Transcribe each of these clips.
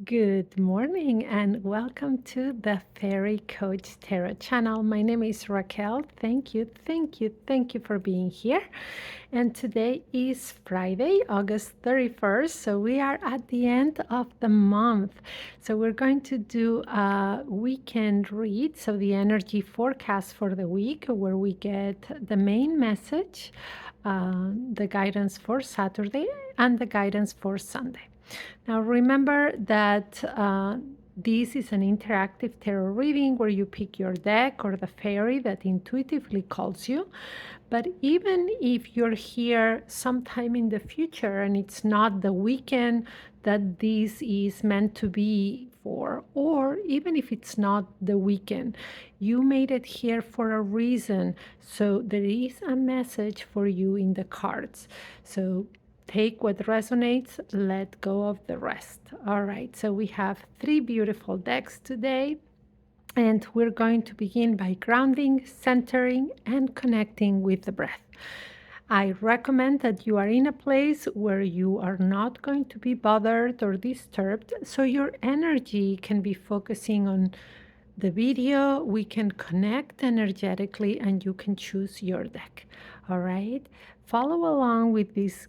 Good morning and welcome to the Fairy Coach Tarot channel. My name is Raquel. Thank you for being here. And today is Friday, August 31st. So we are at the end of the month. So we're going to do a weekend read. So the energy forecast for the week, where we get the main message, the guidance for Saturday, and the guidance for Sunday. Now remember that this is an interactive tarot reading where you pick your deck or the fairy that intuitively calls you. But even if you're here sometime in the future and it's not the weekend that this is meant to be for, or even if it's not the weekend, you made it here for a reason. So there is a message for you in the cards. So take what resonates, let go of the rest. All right, so we have three beautiful decks today, and we're going to begin by grounding, centering, and connecting with the breath. I recommend that you are in a place where you are not going to be bothered or disturbed, so your energy can be focusing on the video. We can connect energetically, and you can choose your deck. All right, follow along with this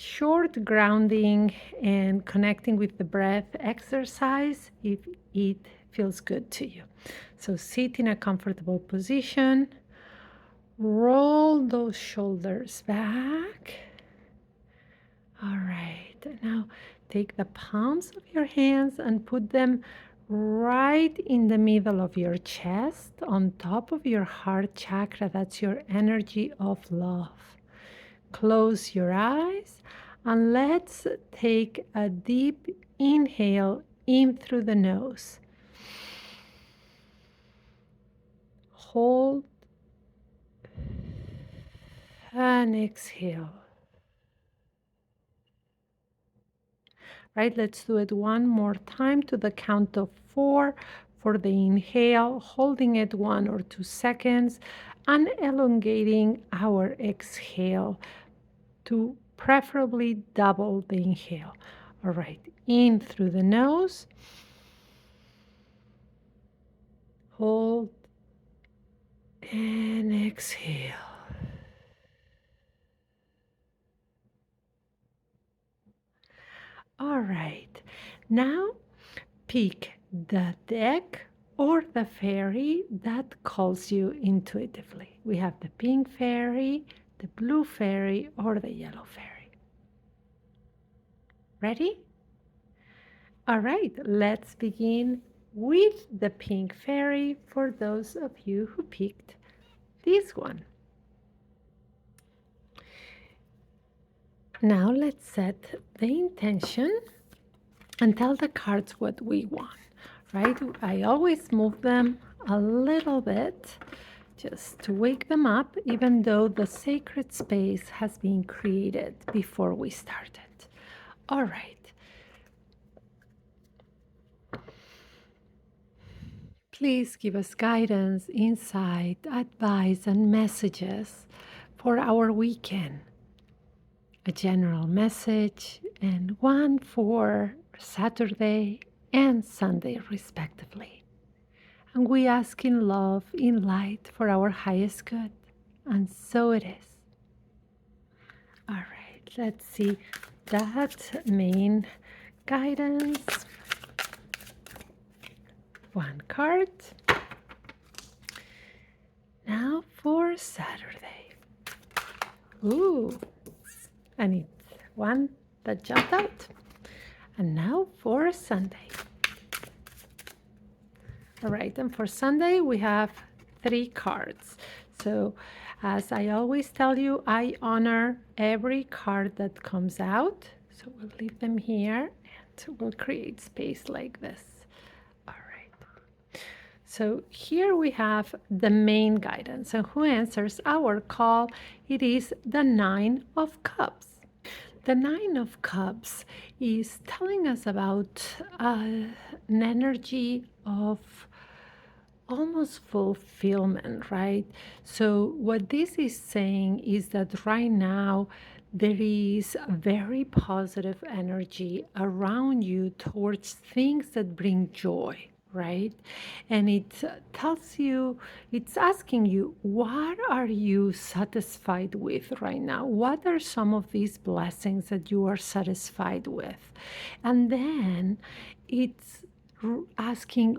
short grounding and connecting with the breath exercise if it feels good to you. So sit in a comfortable position, roll those shoulders back. All right, now take the palms of your hands and put them right in the middle of your chest, on top of your heart chakra. That's your energy of love. Close your eyes and let's take a deep inhale in through the nose. Hold and exhale. Right, let's do it one more time to the count of 4 for the inhale, holding it 1 or 2 seconds and elongating our exhale to preferably double the inhale. All right, in through the nose, hold and exhale. All right, now pick the deck or the fairy that calls you intuitively. We have the pink fairy, the blue fairy, or the yellow fairy. Ready? All right, let's begin with the pink fairy for those of you who picked this one. Now let's set the intention and tell the cards what we want, right? I always move them a little bit just to wake them up, even though the sacred space has been created before we started. All right. Please give us guidance, insight, advice, and messages for our weekend. A general message and one for Saturday and Sunday, respectively. And we ask in love, in light, for our highest good. And so it is. All right, let's see that main guidance. One card. Now for Saturday. Ooh, I need one that jumped out. And now for Sunday. All right, and for Sunday we have 3 cards. So as I always tell you, I honor every card that comes out. So we'll leave them here and we'll create space like this. All right. So here we have the main guidance. And who answers our call? It is the 9 of Cups. The 9 of Cups is telling us about an energy of almost fulfillment, right? So what this is saying is that right now there is a very positive energy around you towards things that bring joy, right? And it tells you, it's asking you, what are you satisfied with right now? What are some of these blessings that you are satisfied with? And then it's asking,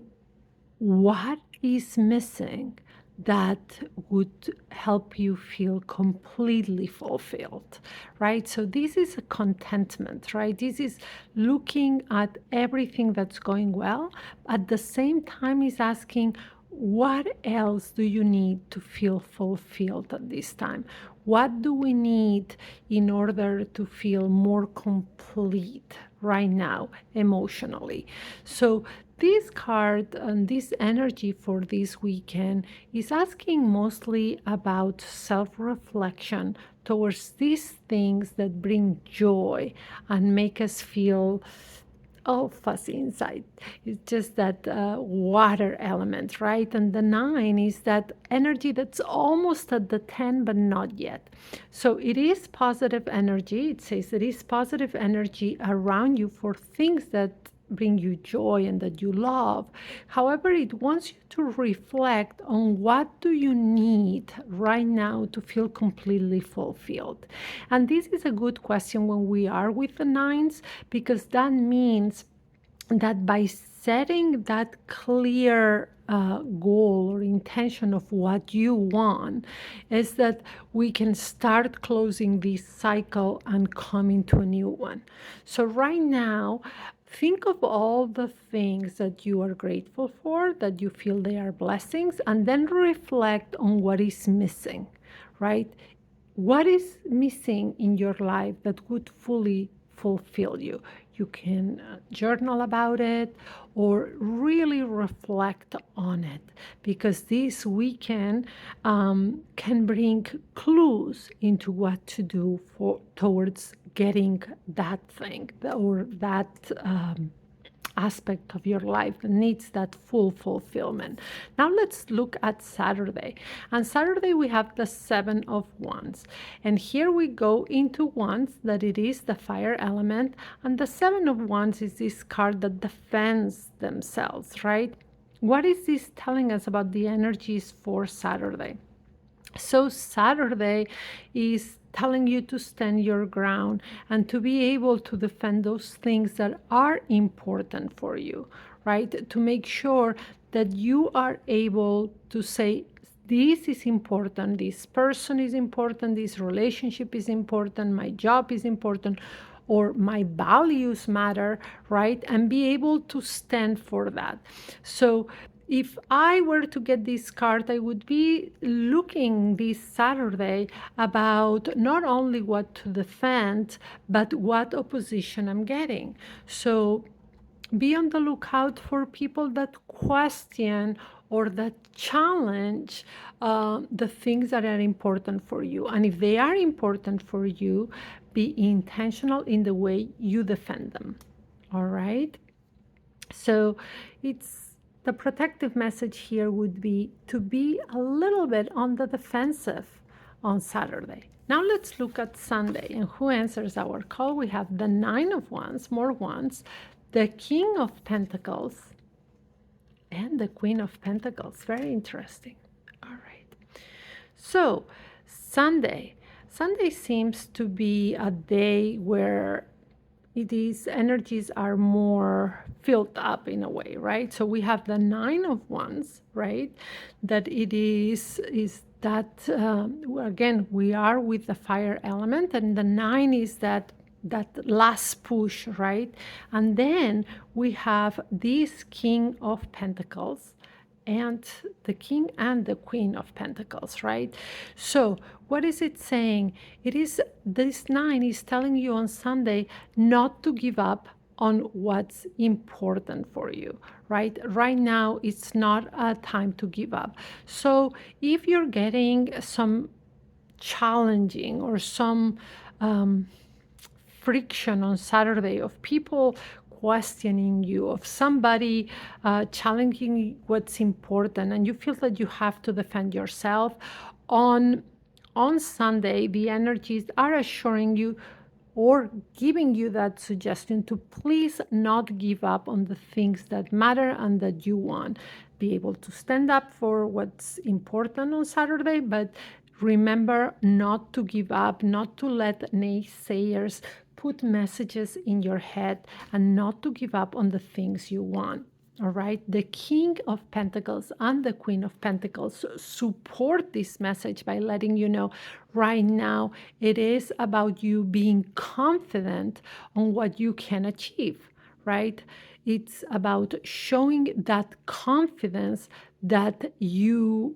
what is missing that would help you feel completely fulfilled, right? So this is a contentment, right? This is looking at everything that's going well. At the same time, is asking, what else do you need to feel fulfilled at this time? What do we need in order to feel more complete right now emotionally? So this card and this energy for this weekend is asking mostly about self-reflection towards these things that bring joy and make us feel all fuzzy inside. It's just that water element, right? And the 9 is that energy that's almost at the 10, but not yet. So it is positive energy. It says it is positive energy around you for things that bring you joy and that you love. However, it wants you to reflect on what do you need right now to feel completely fulfilled. And this is a good question when we are with the 9s, because that means that by setting that clear goal or intention of what you want, is that we can start closing this cycle and come into a new one. So right now, think of all the things that you are grateful for, that you feel they are blessings, and then reflect on what is missing, right? What is missing in your life that would fully fulfill you? You can journal about it or really reflect on it, because this weekend can bring clues into what to do for towards getting that thing or that aspect of your life that needs that full fulfillment. Now let's look at Saturday. On Saturday we have the 7 of Wands. And here we go into Wands, that it is the fire element. And the 7 of Wands is this card that defends themselves, right? What is this telling us about the energies for Saturday? So Saturday is telling you to stand your ground and to be able to defend those things that are important for you, right? To make sure that you are able to say, this is important, this person is important, this relationship is important, my job is important, or my values matter, right? And be able to stand for that. So if I were to get this card, I would be looking this Saturday about not only what to defend, but what opposition I'm getting. So be on the lookout for people that question or that challenge the things that are important for you. And if they are important for you, be intentional in the way you defend them. All right? So it's the protective message here would be to be a little bit on the defensive on Saturday. Now let's look at Sunday and who answers our call. We have the 9 of Wands, more Wands, the King of Pentacles, and the Queen of Pentacles. Very interesting. All right. So Sunday seems to be a day where these energies are more filled up in a way, right? So we have the 9 of Wands, right? That it is that again, we are with the fire element, and the 9 is that last push, right? And then we have this King of Pentacles and the King and the Queen of Pentacles, right? So what is it saying? It is, this 9 is telling you on Sunday not to give up on what's important for you, right? Right now, it's not a time to give up. So if you're getting some challenging or some friction on Saturday of people questioning you, of somebody challenging what's important, and you feel that you have to defend yourself on on Sunday, the energies are assuring you or giving you that suggestion to please not give up on the things that matter and that you want. Be able to stand up for what's important on Saturday, but remember not to give up, not to let naysayers put messages in your head, and not to give up on the things you want. All right, the King of Pentacles and the Queen of Pentacles support this message by letting you know right now it is about you being confident on what you can achieve, right? It's about showing that confidence that you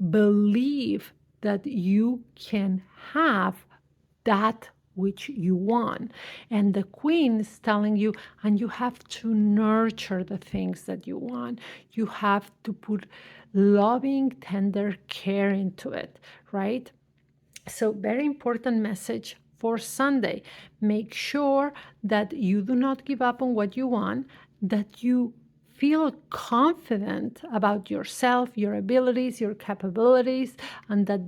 believe that you can have that which you want. And the Queen is telling you, and you have to nurture the things that you want. You have to put loving, tender care into it, right? So, very important message for Sunday. Make sure that you do not give up on what you want, that you feel confident about yourself, your abilities, your capabilities, and that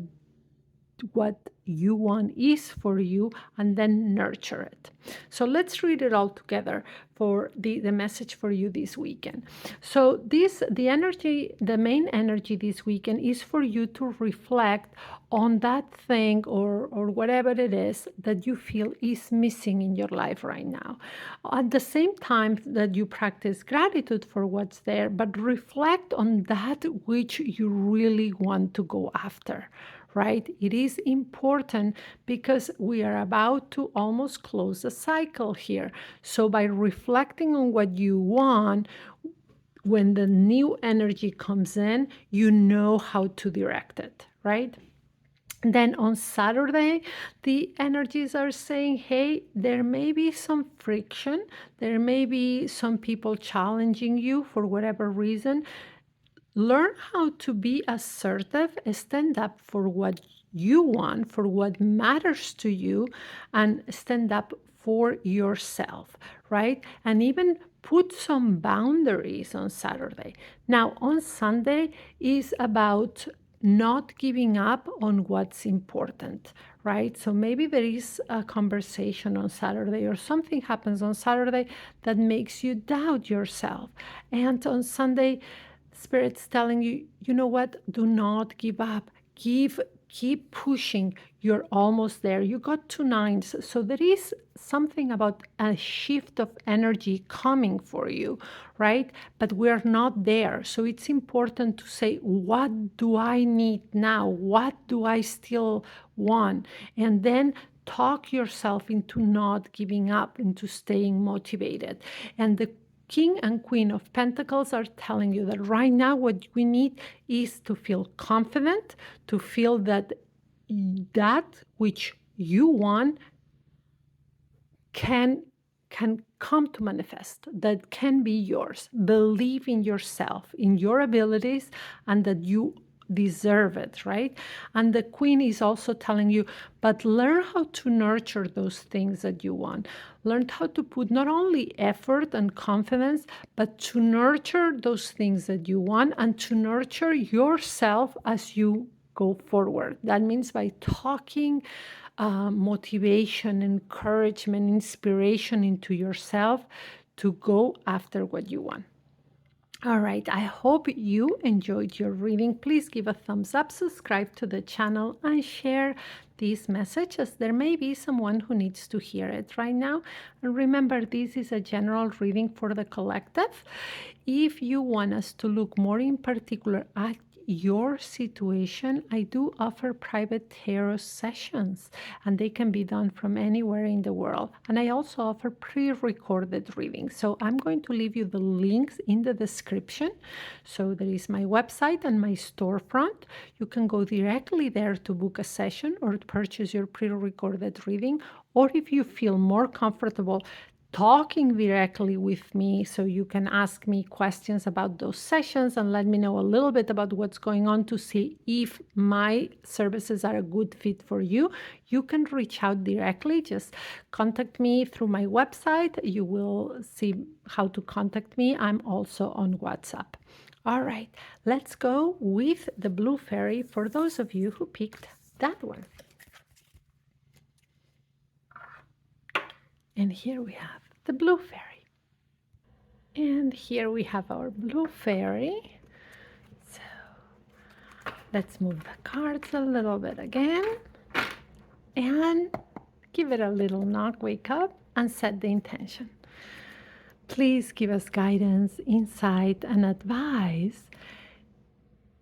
what you want is for you, and then nurture it. So let's read it all together for the message for you this weekend. So the main energy this weekend is for you to reflect on that thing or whatever it is that you feel is missing in your life right now. At the same time that you practice gratitude for what's there, but reflect on that which you really want to go after, right? It is important because we are about to almost close a cycle here. So by reflecting on what you want, when the new energy comes in, you know how to direct it, right? Then on Saturday, the energies are saying, hey, there may be some friction. There may be some people challenging you for whatever reason. Learn how to be assertive, stand up for what you want, for what matters to you, and stand up for yourself, right? And even put some boundaries on Saturday. Now, on Sunday is about not giving up on what's important, right? So maybe there is a conversation on Saturday or something happens on Saturday that makes you doubt yourself. And on Sunday, Spirit's telling you, you know what? Do not give up. Keep pushing. You're almost there. You got 2 9s. So there is something about a shift of energy coming for you, right? But we're not there. So it's important to say, what do I need now? What do I still want? And then talk yourself into not giving up, into staying motivated. And the King and Queen of Pentacles are telling you that right now what we need is to feel confident, to feel that which you want can come to manifest, that can be yours. Believe in yourself, in your abilities, and that you deserve it, right? And the Queen is also telling you, but learn how to nurture those things that you want. Learn how to put not only effort and confidence, but to nurture those things that you want and to nurture yourself as you go forward. That means by talking motivation, encouragement, inspiration into yourself to go after what you want. All right, I hope you enjoyed your reading. Please give a thumbs up, subscribe to the channel, and share these messages. There may be someone who needs to hear it right now. And remember, this is a general reading for the collective. If you want us to look more in particular at your situation, I do offer private tarot sessions, and they can be done from anywhere in the world. And I also offer pre-recorded readings. So I'm going to leave you the links in the description. So there is my website and my storefront. You can go directly there to book a session or to purchase your pre-recorded reading. Or if you feel more comfortable talking directly with me. So you can ask me questions about those sessions and let me know a little bit about what's going on to see if my services are a good fit for you. You can reach out directly. Just contact me through my website. You will see how to contact me. I'm also on WhatsApp. All right, let's go with the blue fairy for those of you who picked that one. And here we have the blue fairy. And here we have our blue fairy. So let's move the cards a little bit again and give it a little knock, wake up, and set the intention. Please give us guidance, insight, and advice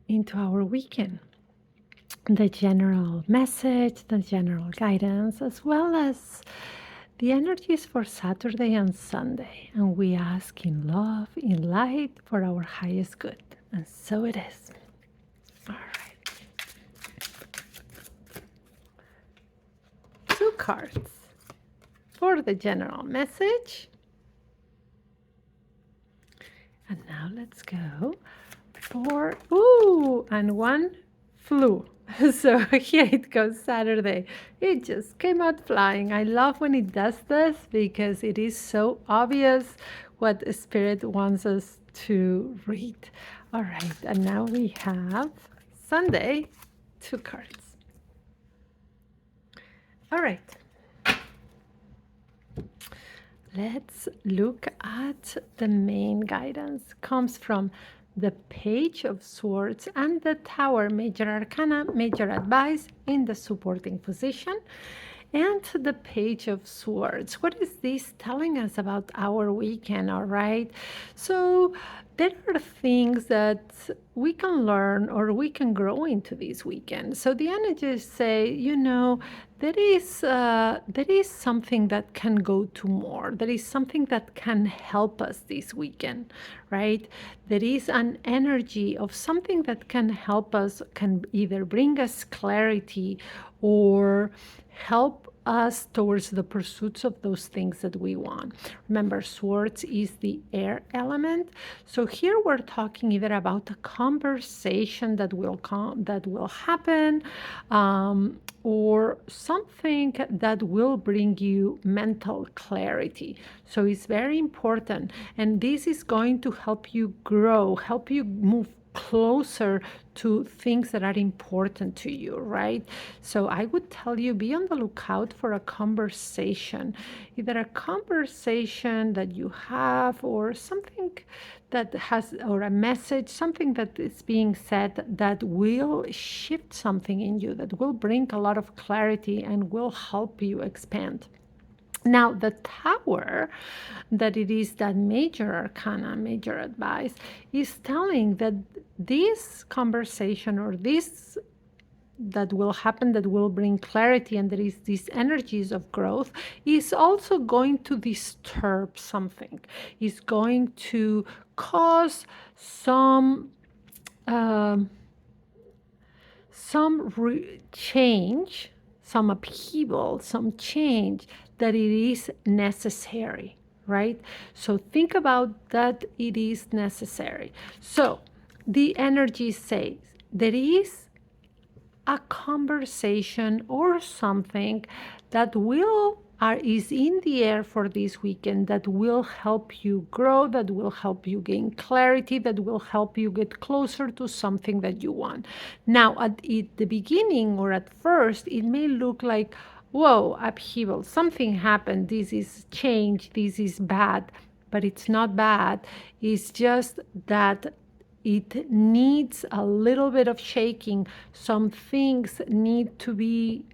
into our weekend. The general message, the general guidance, as well as the energies for Saturday and Sunday. And we ask in love, in light, for our highest good. And so it is. All right. 2 cards for the general message. And now let's go for, and 1 flew. So here it goes, Saturday. It just came out flying. I love when it does this because it is so obvious what Spirit wants us to read. All right, and now we have Sunday, 2 cards. All right. Let's look at the main guidance. Comes from the Page of Swords and the Tower, Major Arcana, Major Advice in the supporting position, and the Page of Swords. What is this telling us about our weekend? All right, so there are things that we can learn or we can grow into this weekend. So the energies say, there is something that can go to more. There is something that can help us this weekend, right? There is an energy of something that can help us, can either bring us clarity or help us towards the pursuits of those things that we want. Remember, swords is the air element. So here we're talking either about a conversation that will happen, or something that will bring you mental clarity. So it's very important. And this is going to help you grow, help you move closer to things that are important to you, right? So I would tell you, be on the lookout for a conversation, either a conversation that you have or something that has, or a message, something that is being said that will shift something in you, that will bring a lot of clarity and will help you expand. Now, the Tower, that it is that major arcana, major advice, is telling that this conversation or this that will happen, that will bring clarity, and there is these energies of growth, is also going to disturb something, is going to cause some change, some upheaval, some change, that it is necessary, right? So think about that it is necessary. So the energy says there is a conversation or something that is in the air for this weekend, that will help you grow, that will help you gain clarity, that will help you get closer to something that you want. Now, at the beginning or at first, it may look like, whoa, upheaval, something happened, this is change, this is bad, but it's not bad. It's just that it needs a little bit of shaking. Some things need to be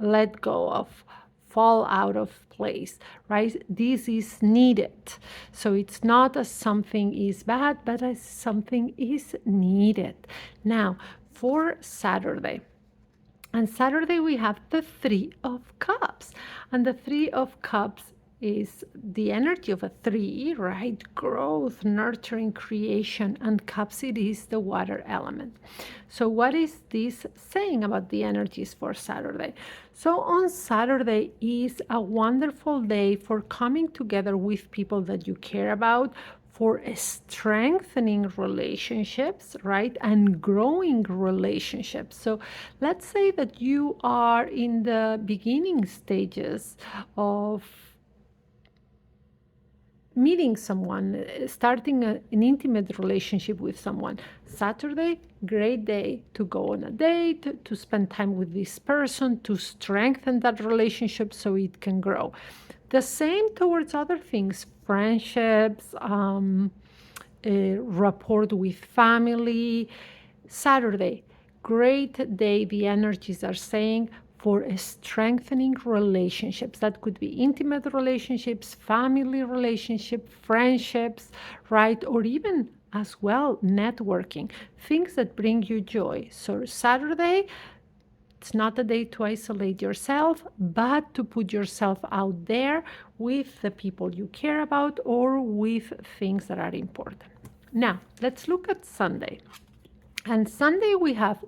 let go of, fall out of place, right? This is needed. So it's not as something is bad, but as something is needed. Now, for Saturday. And Saturday we have the 3 of Cups. And the 3 of Cups is the energy of a 3, right? Growth, nurturing, creation, and Cups, it is the water element. So what is this saying about the energies for Saturday? So on Saturday is a wonderful day for coming together with people that you care about, for strengthening relationships, right? And growing relationships. So let's say that you are in the beginning stages of meeting someone, starting an intimate relationship with someone. Saturday, great day to go on a date, to spend time with this person, to strengthen that relationship so it can grow. The same towards other things, friendships, rapport with family. Saturday, great day, the energies are saying, for strengthening relationships. That could be intimate relationships, family relationships, friendships, right? Or even as well, networking, things that bring you joy. So Saturday, it's not a day to isolate yourself, but to put yourself out there with the people you care about or with things that are important. Now, let's look at Sunday. And Sunday we have,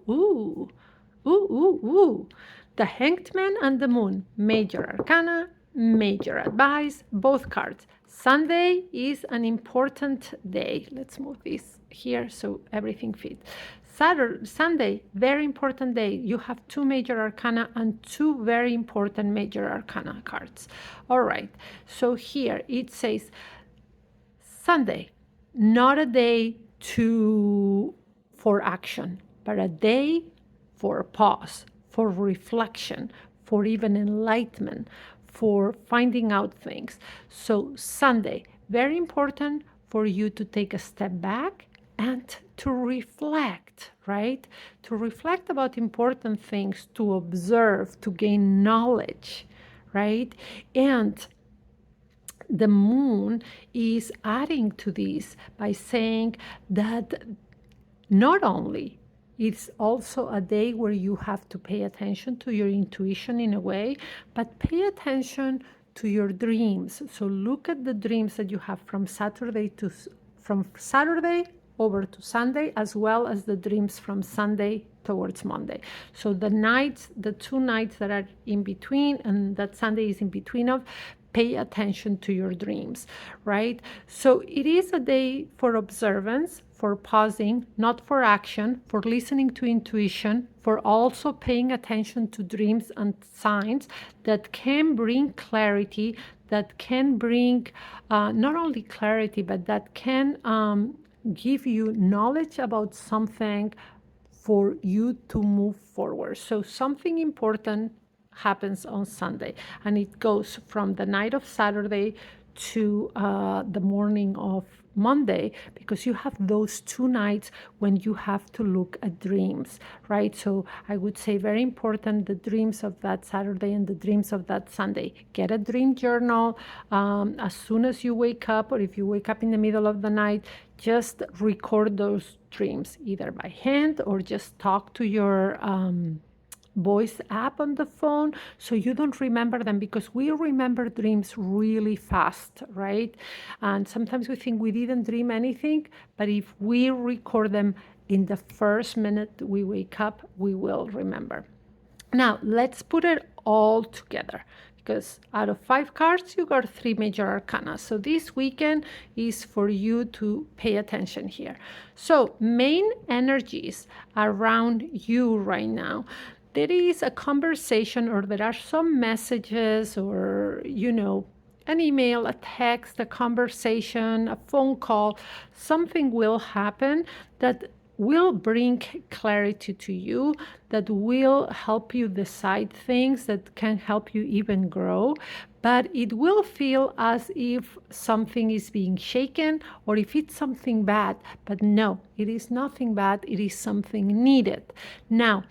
the Hanged Man and the Moon, major arcana, major advice, both cards. Sunday is an important day. Let's move this here so everything fits. Sunday, very important day. You have 2 major arcana and 2 very important major arcana cards. All right, so here it says Sunday, not a day for action, but a day for pause, for reflection, for even enlightenment, for finding out things. So Sunday, very important for you to take a step back and to reflect, right? To reflect about important things, to observe, to gain knowledge, right? And the moon is adding to this by saying that not only it's also a day where you have to pay attention to your intuition in a way, but pay attention to your dreams. So look at the dreams that you have from Saturday over to Sunday, as well as the dreams from Sunday towards Monday. So the 2 nights that are in between and that Sunday is in between of, pay attention to your dreams, right? So it is a day for observance, for pausing, not for action, for listening to intuition, for also paying attention to dreams and signs that can bring clarity, that can bring not only clarity, but that can give you knowledge about something for you to move forward. So something important happens on Sunday, and it goes from the night of Saturday to the morning of Monday, because you have those 2 nights when you have to look at dreams, right? So I would say very important, the dreams of that Saturday and the dreams of that Sunday. Get a dream journal as soon as you wake up, or if you wake up in the middle of the night, just record those dreams either by hand or just talk to your voice app on the phone so you don't remember them, because we remember dreams really fast, right? And sometimes we think we didn't dream anything, but if we record them in the first minute we wake up, we will remember. Now let's put it all together, because out of 5 cards you got 3 major arcana. So this weekend is for you to pay attention here. So main energies around you right now, there is a conversation, or there are some messages, or an email, a text, a conversation, a phone call, something will happen that will bring clarity to you, that will help you decide things, that can help you even grow. But it will feel as if something is being shaken, or if it's something bad. But no, it is nothing bad. It is something needed. Now,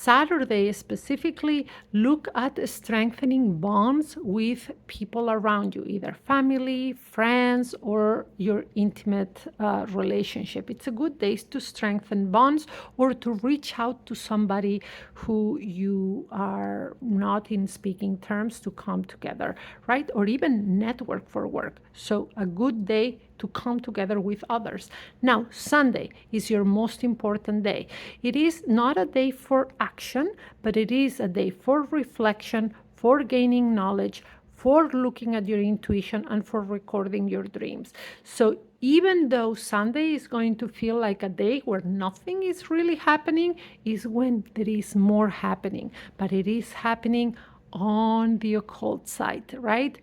Saturday specifically, look at strengthening bonds with people around you, either family, friends, or your intimate relationship. It's a good day to strengthen bonds or to reach out to somebody who you are not in speaking terms to come together, right? Or even network for work. So a good day to come together with others. Now, Sunday is your most important day. It is not a day for action, but it is a day for reflection, for gaining knowledge, for looking at your intuition, and for recording your dreams. So even though Sunday is going to feel like a day where nothing is really happening, is when there is more happening, but it is happening on the occult side, right?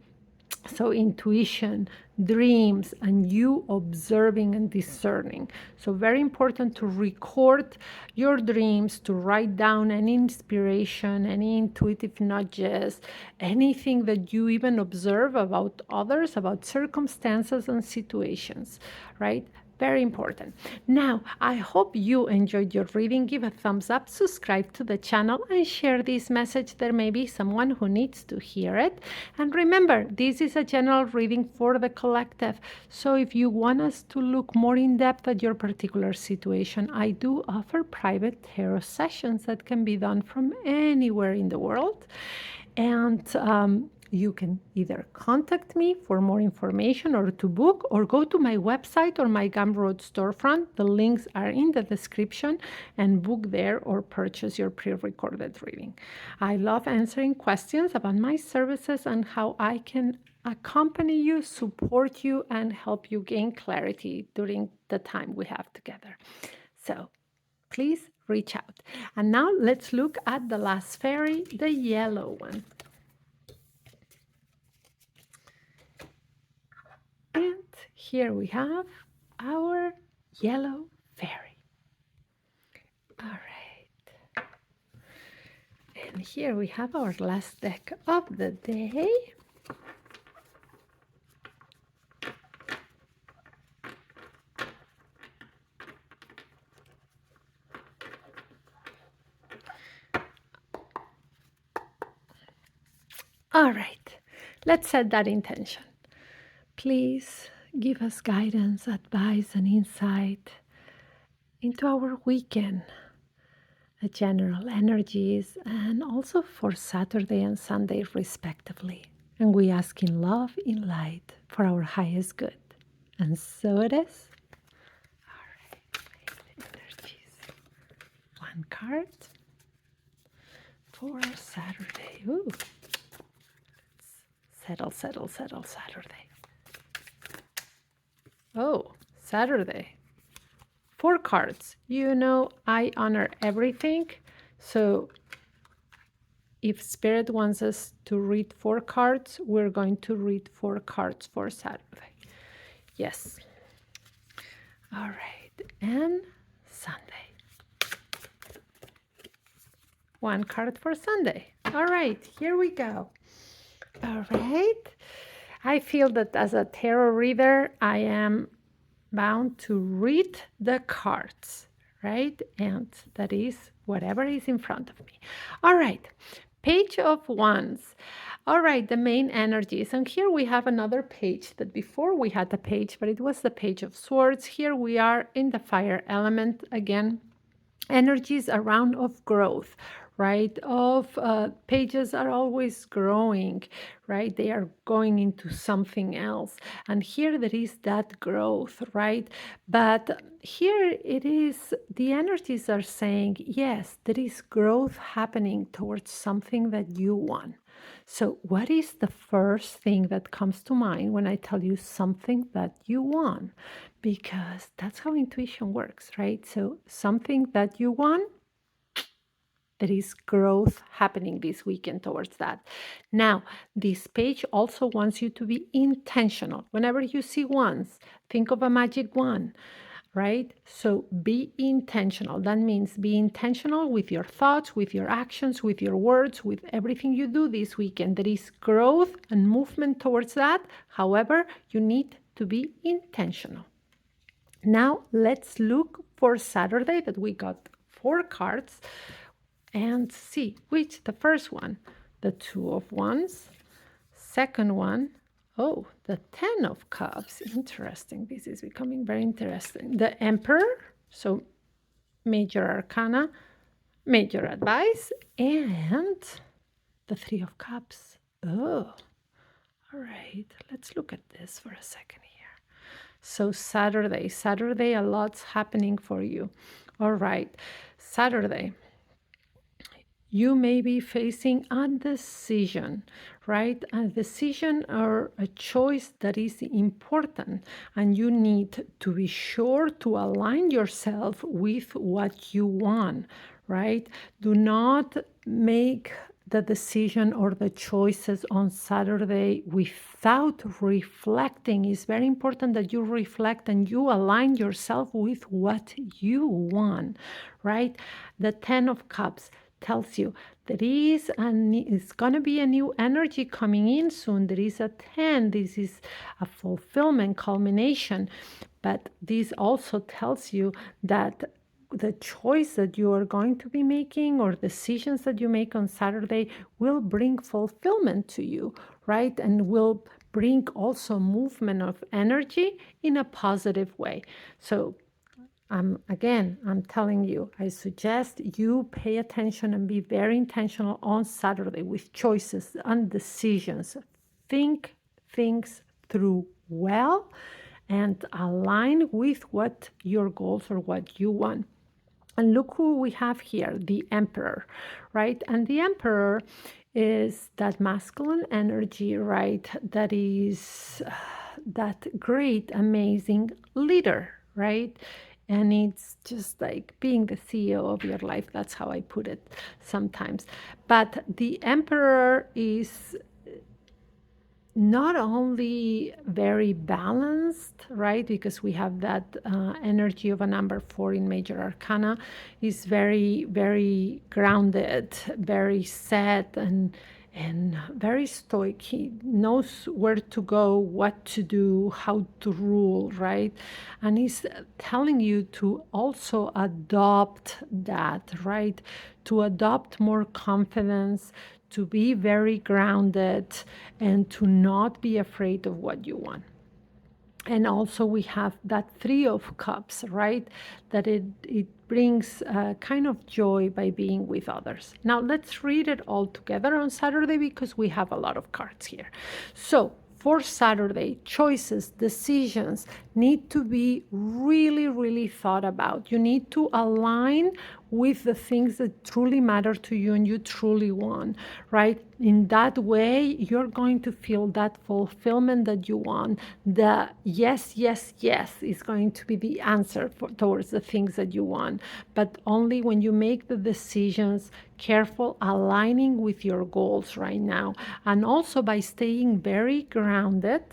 So intuition, dreams, and you observing and discerning. So very important to record your dreams, to write down any inspiration, any intuitive nudges, anything that you even observe about others, about circumstances and situations, right? Very important. Now, I hope you enjoyed your reading. Give a thumbs up, subscribe to the channel, and share this message. There may be someone who needs to hear it. And remember, this is a general reading for the collective. So if you want us to look more in depth at your particular situation, I do offer private tarot sessions that can be done from anywhere in the world. And you can either contact me for more information or to book, or go to my website or my Gumroad storefront. The links are in the description, and book there or purchase your pre-recorded reading. I love answering questions about my services and how I can accompany you, support you, and help you gain clarity during the time we have together. So please reach out. And now let's look at the last fairy, the yellow one. And here we have our yellow fairy. All right. And here we have our last deck of the day. All right, let's set that intention. Please give us guidance, advice, and insight into our weekend, the general energies, and also for Saturday and Sunday, respectively. And we ask in love, in light, for our highest good. And so it is. All right, energies. One card for Saturday. Ooh. Settle, settle, settle, Saturday. Oh, Saturday. 4 cards. You know, I honor everything. So if Spirit wants us to read 4 cards, we're going to read 4 cards for Saturday. Yes. All right. And Sunday. 1 card for Sunday. All right. Here we go. All right. I feel that as a tarot reader, I am bound to read the cards, right? And that is whatever is in front of me. All right. Page of Wands. All right, the main energies. And here we have another page that before we had the page, but it was the Page of Swords. Here we are in the fire element again. Energies around of growth, right? Pages are always growing, right? They are going into something else. And here there is that growth, right? But here it is, the energies are saying, yes, there is growth happening towards something that you want. So what is the first thing that comes to mind when I tell you something that you want? Because that's how intuition works, right? So something that you want, there is growth happening this weekend towards that. Now, this page also wants you to be intentional. Whenever you see wands, think of a magic wand, right? So be intentional. That means be intentional with your thoughts, with your actions, with your words, with everything you do this weekend. There is growth and movement towards that. However, you need to be intentional. Now, let's look for Saturday that we got 4 cards. and see which. The first one, the Two of Wands. Second one, oh, the Ten of Cups. Interesting. This is becoming very interesting. The Emperor, so major arcana, major advice, and the Three of Cups. Oh, all right. Let's look at this for a second here. So Saturday, a lot's happening for you. All right, Saturday, you may be facing a decision, right? A decision or a choice that is important, and you need to be sure to align yourself with what you want, right? Do not make the decision or the choices on Saturday without reflecting. It's very important that you reflect and you align yourself with what you want, right? The Ten of Cups tells you there is it's going to be a new energy coming in soon. There is a 10. This is a fulfillment, culmination. But this also tells you that the choice that you are going to be making or decisions that you make on Saturday will bring fulfillment to you, right? And will bring also movement of energy in a positive way. So again, I'm telling you, I suggest you pay attention and be very intentional on Saturday with choices and decisions. Think things through well and align with what your goals or what you want. And look who we have here, the Emperor, right? And the Emperor is that masculine energy, right? That is that great, amazing leader, right? And it's just like being the CEO of your life. That's how I put it sometimes. But the Emperor is not only very balanced, right? Because we have that energy of a number 4 in major arcana, is very, very grounded, very set, and very stoic. He knows where to go, what to do, how to rule, right? And he's telling you to also adopt that, right? To adopt more confidence, to be very grounded, and to not be afraid of what you want. And also we have that Three of Cups, right? That it brings kind of joy by being with others. Now let's read it all together on Saturday because we have a lot of cards here. So for Saturday, choices, decisions need to be really, really thought about. You need to align with the things that truly matter to you and you truly want, right? In that way, you're going to feel that fulfillment that you want. The yes, yes, yes is going to be the answer towards the things that you want. But only when you make the decisions, careful aligning with your goals right now. And also by staying very grounded,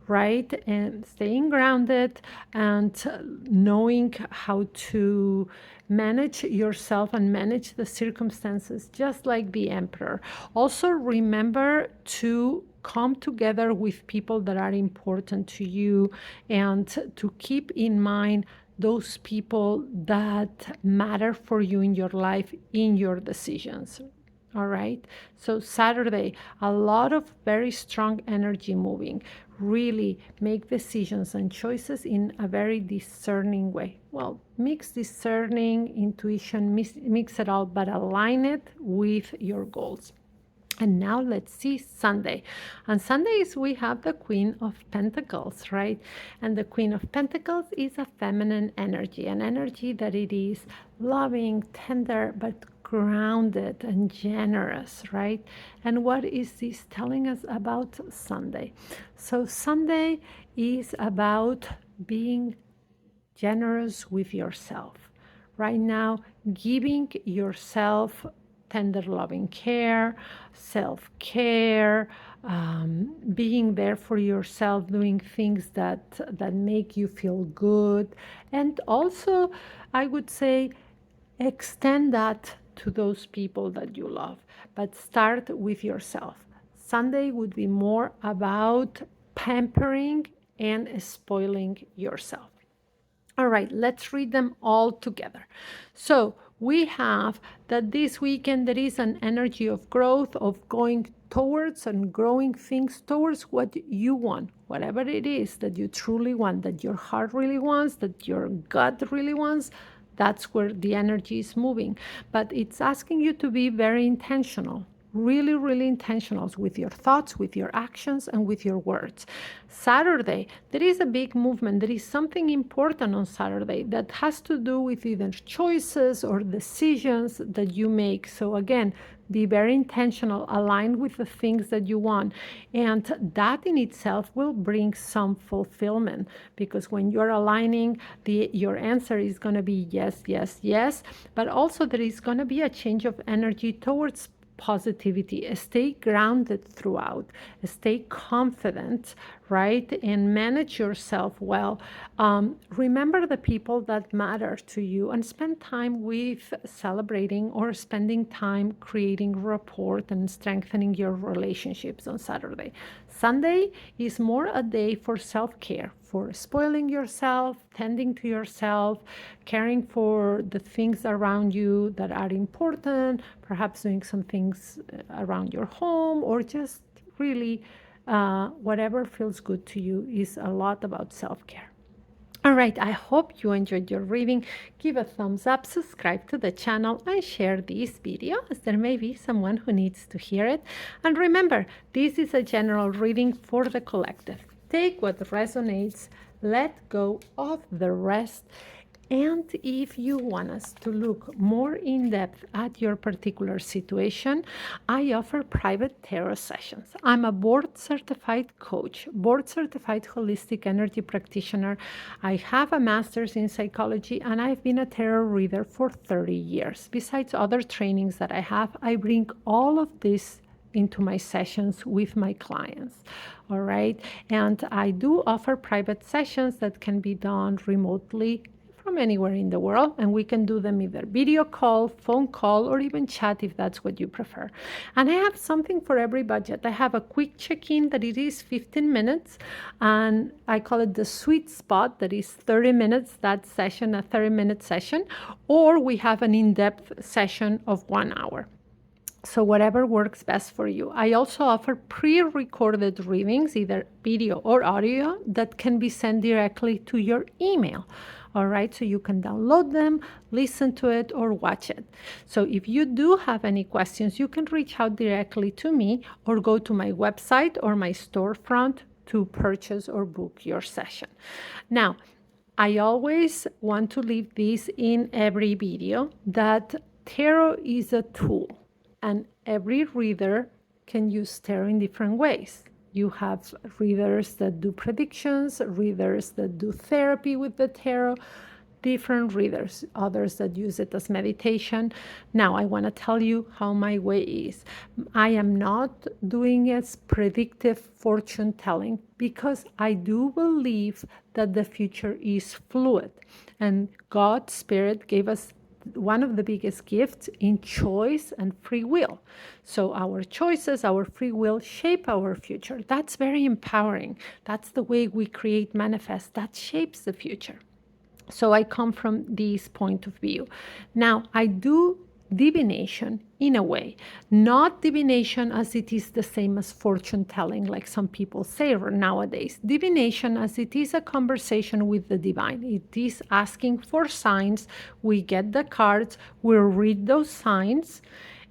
right? And staying grounded and knowing how to manage yourself and manage the circumstances, just like the Emperor. Also, remember to come together with people that are important to you and to keep in mind those people that matter for you in your life, in your decisions. All right. So Saturday, a lot of very strong energy moving. Really make decisions and choices in a very discerning way. Well, mix discerning, intuition, mix it all, but align it with your goals. And now let's see Sunday. On Sundays, we have the Queen of Pentacles, right? And the Queen of Pentacles is a feminine energy, an energy that it is loving, tender, but grounded and generous, right? And what is this telling us about Sunday? So Sunday is about being generous with yourself. Right now, giving yourself tender loving care, self-care, being there for yourself, doing things that make you feel good. And also, I would say, extend that to those people that you love, but start with yourself. Sunday would be more about pampering and spoiling yourself. All right, let's read them all together. So we have that this weekend there is an energy of growth, of going towards and growing things towards what you want, whatever it is that you truly want, that your heart really wants, that your gut really wants. That's where the energy is moving. But it's asking you to be very intentional, really, really intentional with your thoughts, with your actions, and with your words. Saturday, there is a big movement. There is something important on Saturday that has to do with either choices or decisions that you make. So, again, be very intentional, aligned with the things that you want. And that in itself will bring some fulfillment, because when you're aligning, your answer is going to be yes, yes, yes. But also, there is going to be a change of energy towards positivity. Stay grounded throughout, stay confident, right? And manage yourself well. Remember the people that matter to you and spend time with celebrating or spending time creating rapport and strengthening your relationships on Saturday. Sunday is more a day for self-care, for spoiling yourself, tending to yourself, caring for the things around you that are important, perhaps doing some things around your home, or just really whatever feels good to you. Is a lot about self-care. All right, I hope you enjoyed your reading. Give a thumbs up, subscribe to the channel, and share this video, as there may be someone who needs to hear it. And remember, this is a general reading for the collective. Take what resonates, let go of the rest. And if you want us to look more in depth at your particular situation, I offer private tarot sessions. I'm a board certified coach, board certified holistic energy practitioner. I have a master's in psychology, and I've been a tarot reader for 30 years. Besides other trainings that I have, I bring all of this into my sessions with my clients. All right. And I do offer private sessions that can be done remotely from anywhere in the world, and we can do them either video call, phone call, or even chat if that's what you prefer. And I have something for every budget. I have a quick check-in that it is 15 minutes, and I call it the sweet spot, that is 30 minutes, that session, a 30-minute session, or we have an in-depth session of 1 hour. So whatever works best for you. I also offer pre-recorded readings, either video or audio, that can be sent directly to your email. All right, so you can download them, listen to it, or watch it. So if you do have any questions, you can reach out directly to me or go to my website or my storefront to purchase or book your session. Now, I always want to leave this in every video, that tarot is a tool, and every reader can use tarot in different ways. You have readers that do predictions, readers that do therapy with the tarot, different readers, others that use it as meditation. Now, I want to tell you how my way is. I am not doing as predictive fortune telling, because I do believe that the future is fluid, and God's Spirit gave us one of the biggest gifts in choice and free will. So our choices, our free will shape our future. That's very empowering. That's the way we create, manifest. That shapes the future. So I come from this point of view. Now, I do divination in a way, not divination as it is the same as fortune telling, like some people say nowadays. Divination as it is a conversation with the divine. It is asking for signs. We get the cards, we read those signs,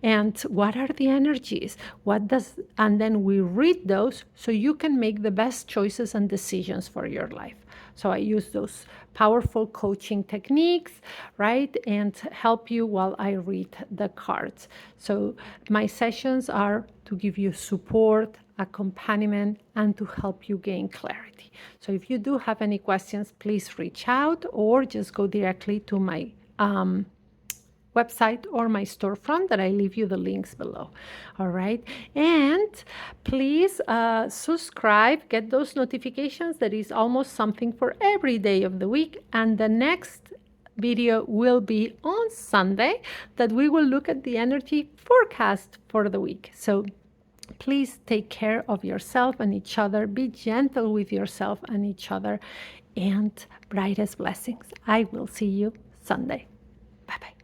and what are the energies, and then we read those so you can make the best choices and decisions for your life. So I use those powerful coaching techniques, right, and help you while I read the cards. So my sessions are to give you support, accompaniment, and to help you gain clarity. So if you do have any questions, please reach out or just go directly to my website or my storefront, that I leave you the links below. All right. And please subscribe, get those notifications. There is almost something for every day of the week. And the next video will be on Sunday, that we will look at the energy forecast for the week. So please take care of yourself and each other. Be gentle with yourself and each other. and brightest blessings. I will see you Sunday. Bye bye.